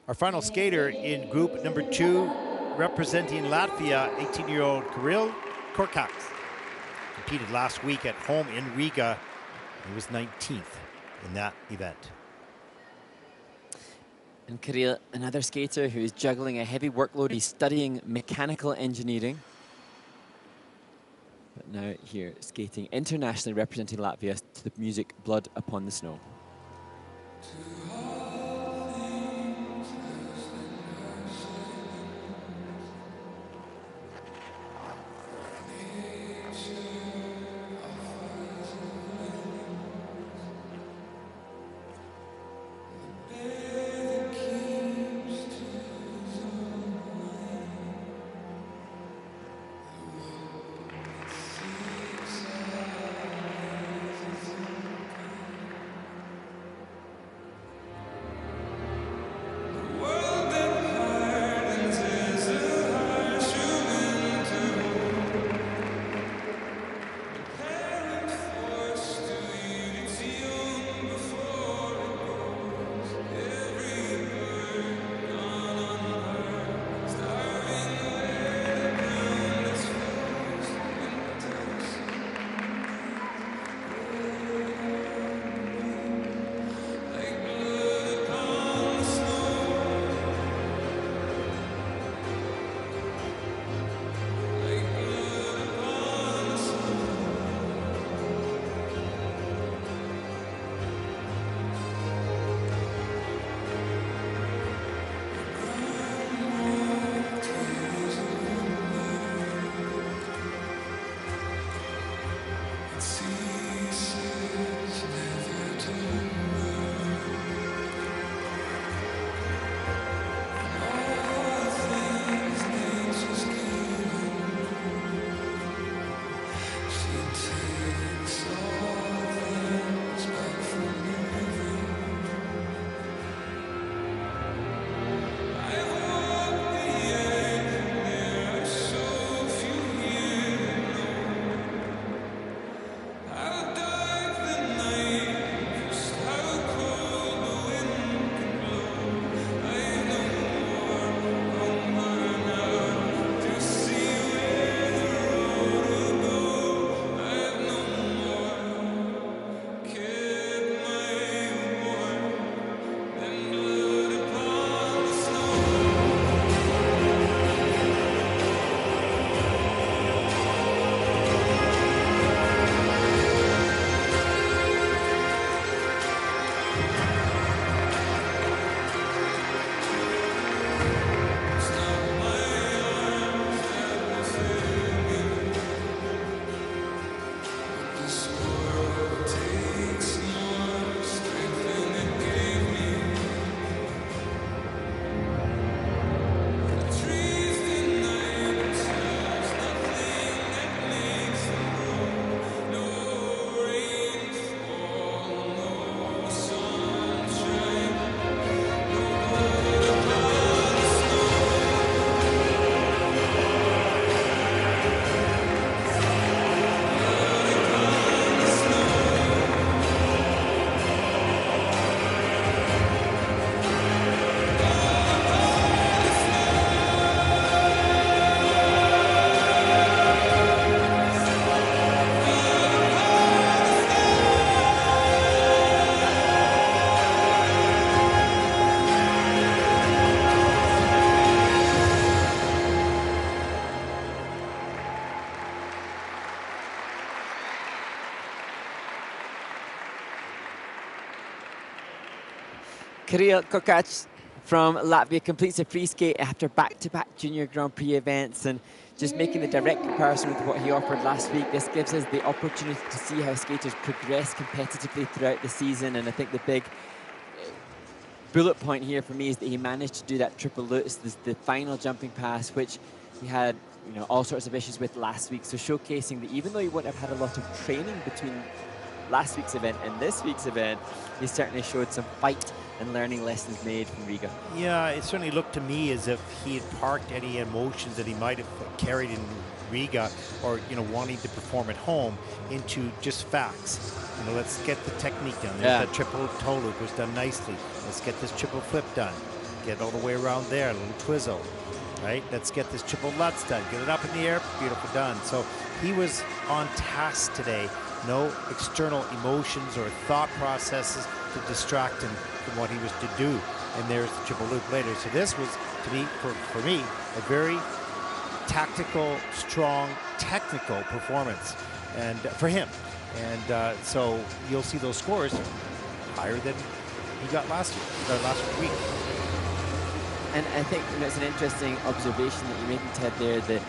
Our final skater in group number 2, representing Latvia, 18-year-old KORKACS. Competed last week at home in Riga. He was 19th in that event. And Kirill, another skater who is juggling a heavy workload. He's studying mechanical engineering. But now here, skating internationally, representing Latvia to the music Blood Upon the Snow. Kirill KORKACS from Latvia completes a free skate after back-to-back Junior Grand Prix events, and just making the direct comparison with what he offered last week, this gives us the opportunity to see how skaters progress competitively throughout the season. And I think the big bullet point here for me is that he managed to do that triple lutz, the final jumping pass, which he had all sorts of issues with last week. So showcasing that even though he wouldn't have had a lot of training between last week's event and this week's event, he certainly showed some fight and learning lessons made from Riga. Yeah, it certainly looked to me as if he had parked any emotions that he might have carried in Riga, or wanting to perform at home, into just facts. Let's get the technique done. There's that triple toe loop was done nicely. Let's get this triple flip done. Get all the way around there, a little twizzle, right? Let's get this triple LUTs done. Get it up in the air, beautiful, done. So he was on task today. No external emotions or thought processes to distract him from what he was to do. And there's the triple loop later. So this was, to me, for me, a very tactical, strong, technical performance, and for him. And so you'll see those scores higher than he got last week. And I think it's an interesting observation that you're making, Ted, there, the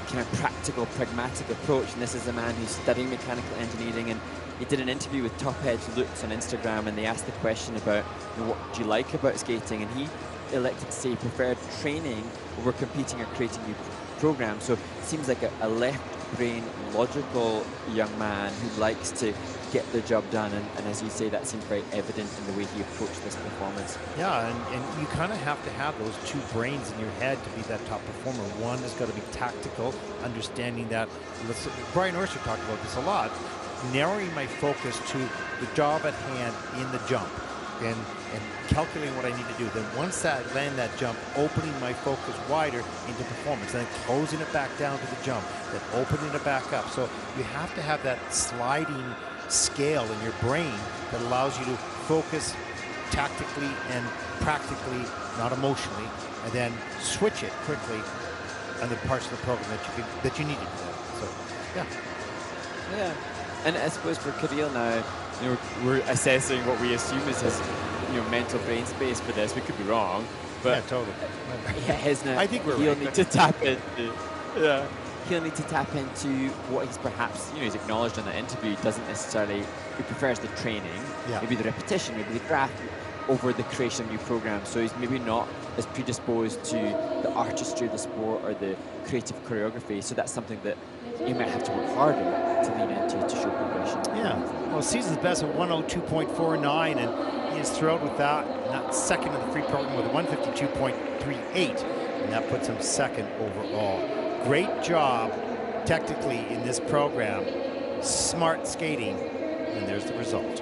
kind of practical, pragmatic approach. And this is a man who's studying mechanical engineering, and he did an interview with Top Edge Lutz on Instagram, and they asked the question about what do you like about skating, and he elected to say he preferred training over competing or creating new programs. So it seems like a left-brain, logical young man who likes to get the job done, and as you say, that seems very evident in the way he approached this performance. Yeah, and you kind of have to have those two brains in your head to be that top performer. One has got to be tactical, understanding that. Brian Orser talked about this a lot, narrowing my focus to the job at hand in the jump, and calculating what I need to do. Then once I land that jump, opening my focus wider into performance, then closing it back down to the jump, then opening it back up. So you have to have that sliding scale in your brain that allows you to focus tactically and practically, not emotionally, and then switch it quickly on the parts of the program that you need to do. So, yeah. Yeah, and I suppose for Kirill now, we're assessing what we assume is his, mental brain space for this. We could be wrong, but yeah, totally. Yeah, his now. I think we're he'll right. need to tap into. Yeah. He'll need to tap into what he's perhaps, he's acknowledged in the interview, doesn't necessarily, he prefers the training, maybe the repetition, maybe the graph, over the creation of new programs. So he's maybe not as predisposed to the artistry of the sport or the creative choreography. So that's something that you might have to work harder to lean into to show progression. Yeah, well, season's best at 102.49, and he is thrilled with that. Not second in the free program with a 152.38, and that puts him second overall. Great job technically in this program, smart skating, and there's the result.